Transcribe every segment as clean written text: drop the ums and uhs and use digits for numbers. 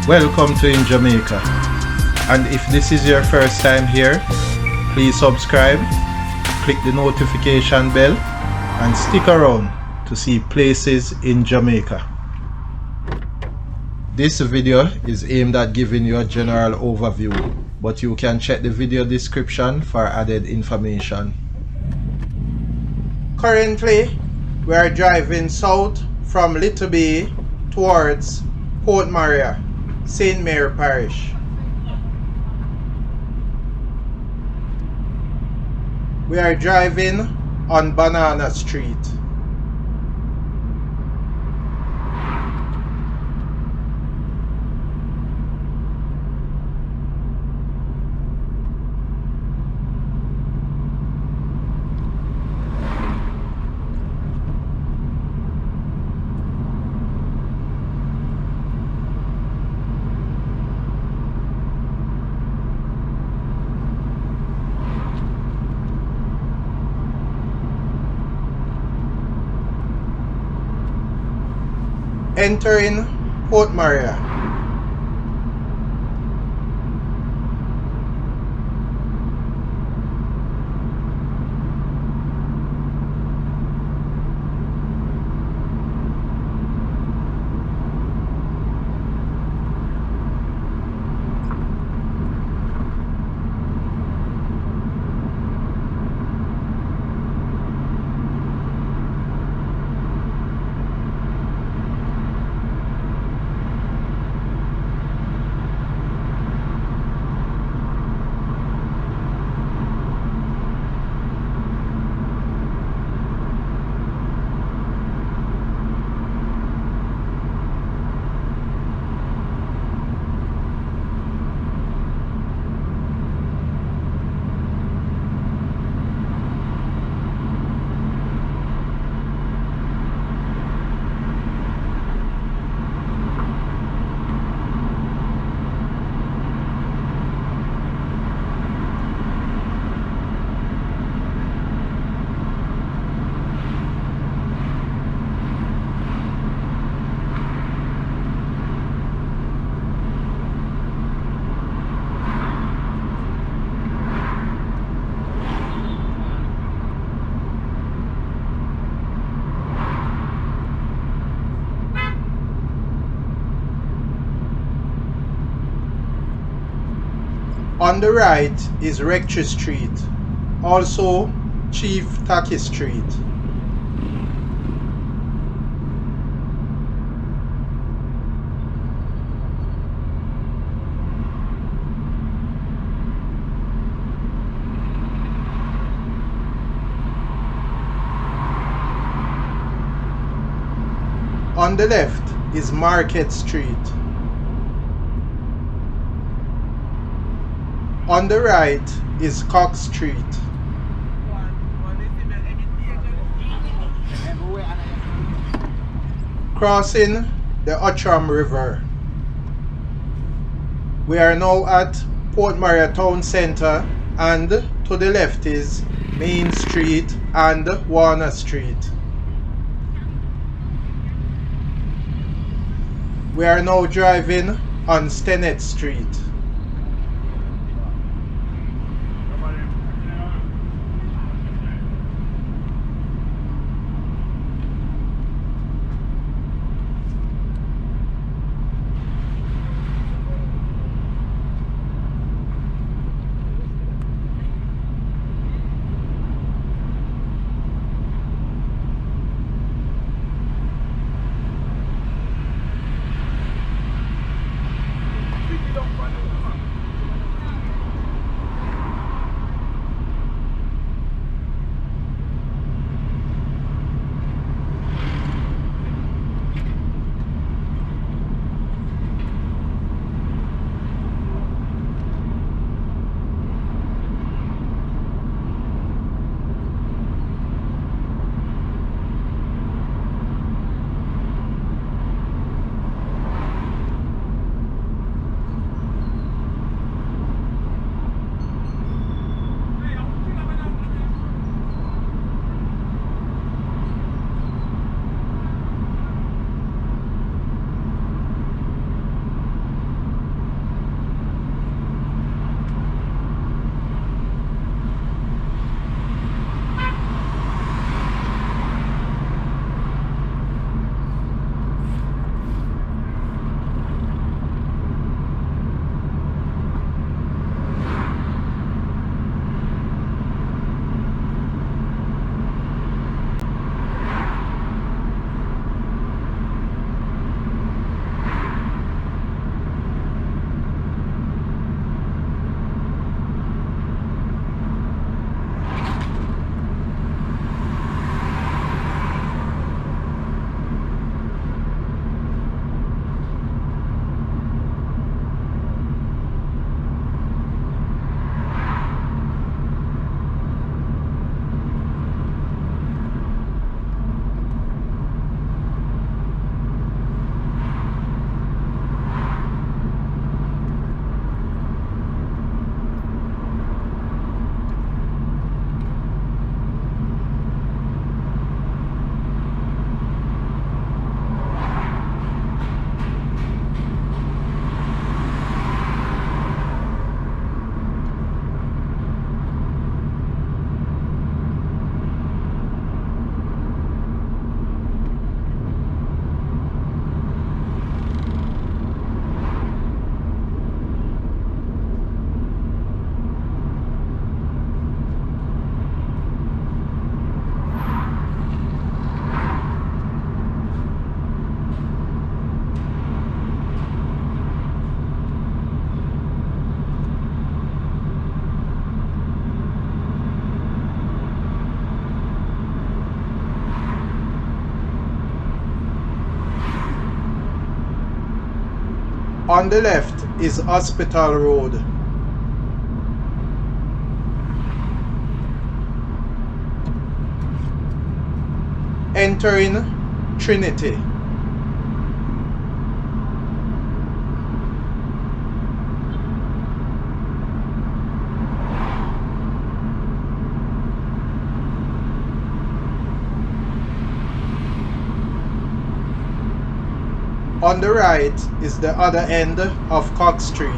Welcome to In Jamaica, and if this is your first time here, please subscribe, click the notification bell and stick around to see places in Jamaica. This video is aimed at giving you a general overview, but you can check the video description for added information. Currently, we are driving south from Little Bay towards Port Maria, St. Mary Parish. We are driving on Banana Street. Entering Port Maria. On the right is Rectory Street, also Chief Taki Street. On the left is Market Street. On the right is Cox Street. Crossing the Outram River. We are now at Port Maria Town Centre, and to the left is Main Street and Warner Street. We are now driving on Stennett Street. On the left is Hospital Road. Entering Trinity. On the right is the other end of Cox Street.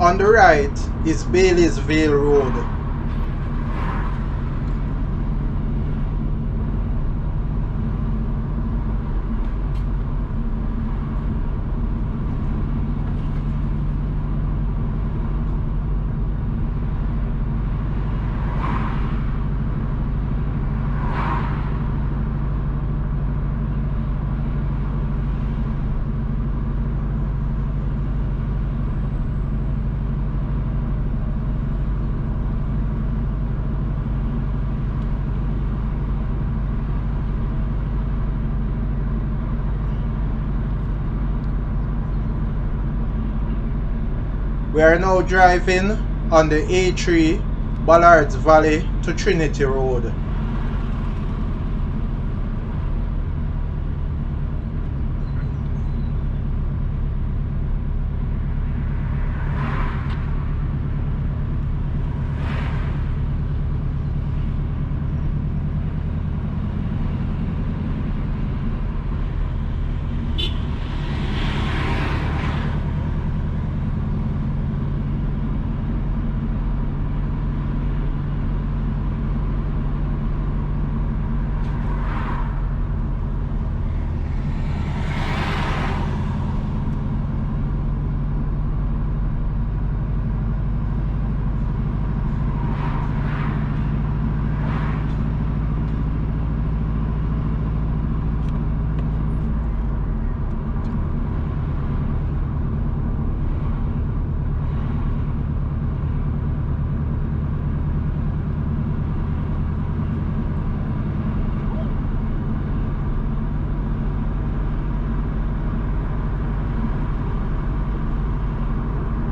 On the right is Baileysville Road. We are now driving on the A3 Ballards Valley to Trinity Road.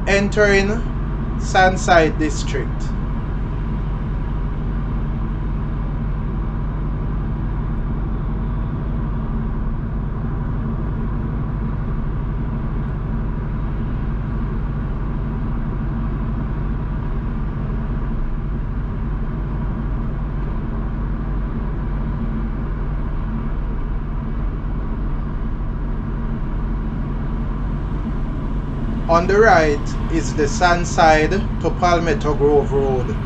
Entering Sunside District. On the right is the Sunside to Palmetto Grove Road.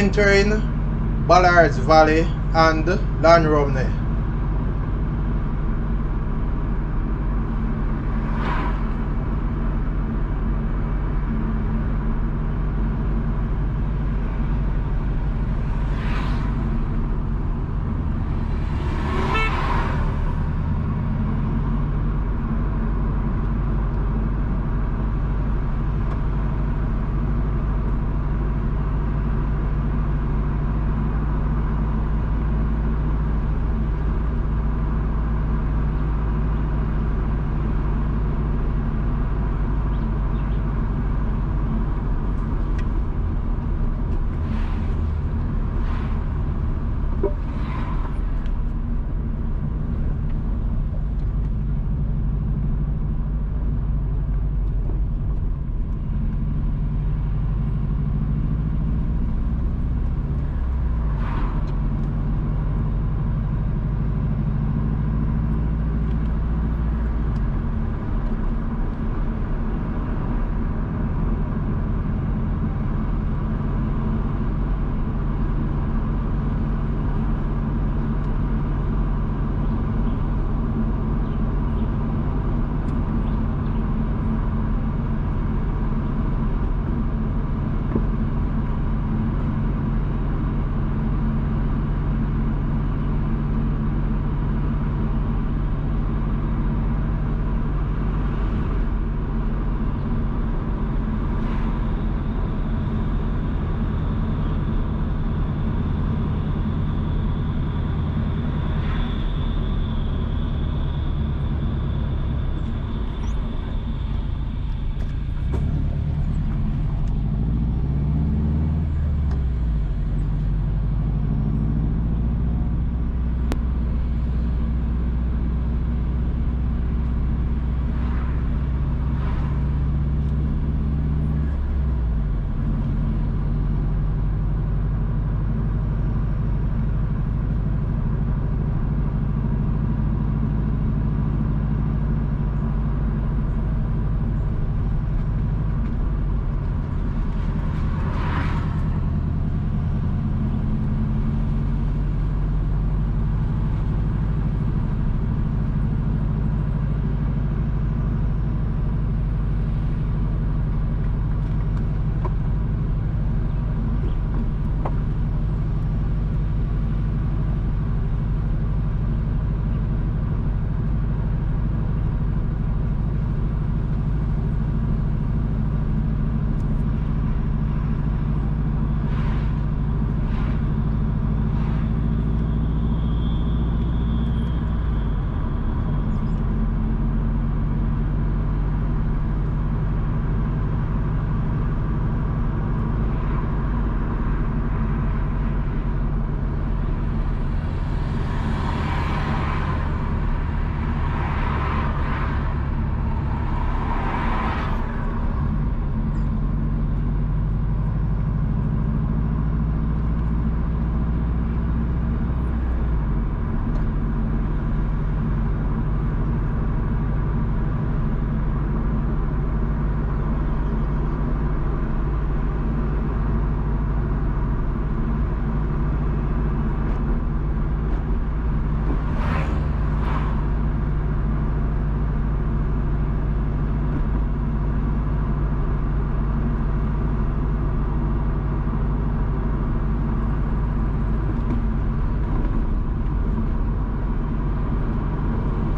entering Ballards Valley and Llanrumney.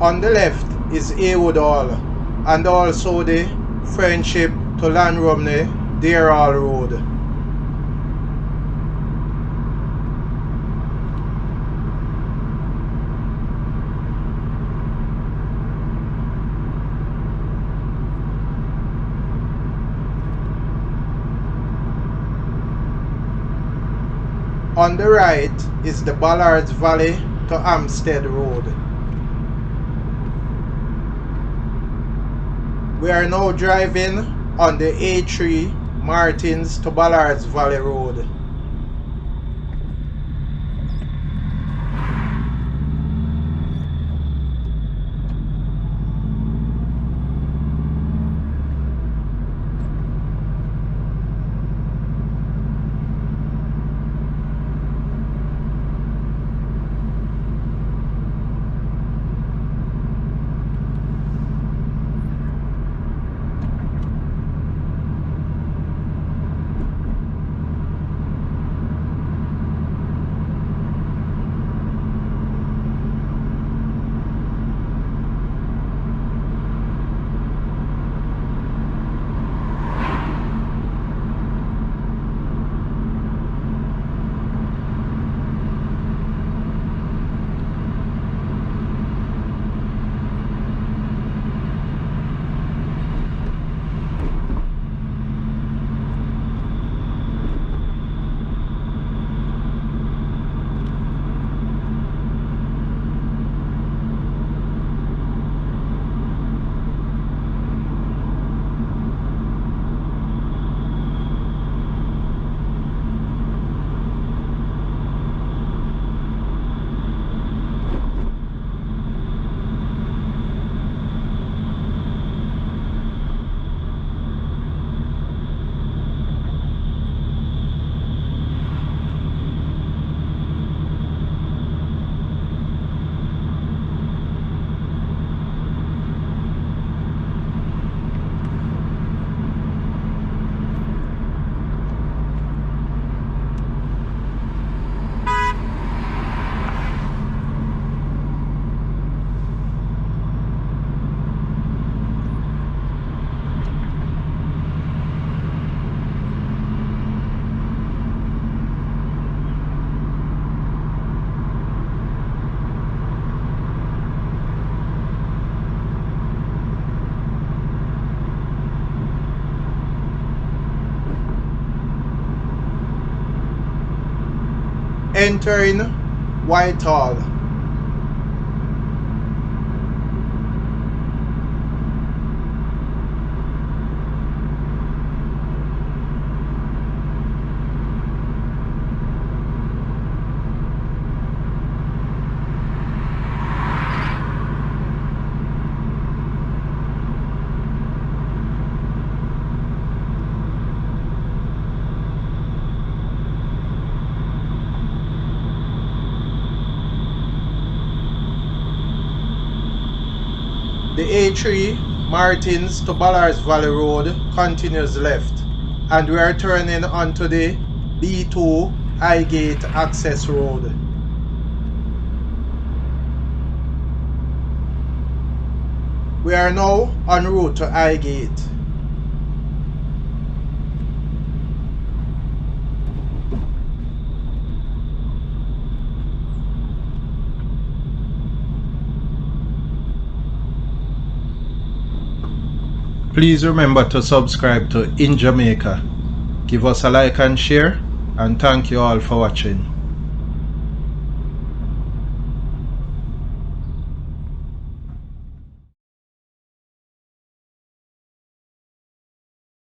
On the left is Awood Hall and also the Friendship to Llanrumney Dayrhall Road. On the right is the Ballards Valley to Hampstead Road. We are now driving on the A3 Martins to Ballards Valley Road. entering Whitehall. The A3 Martins to Ballards Valley Road continues left, and we are turning onto the B2 Highgate Access Road. We are now en route to Highgate. Please remember to subscribe to In Jamaica. Give us a like and share, and thank you all for watching.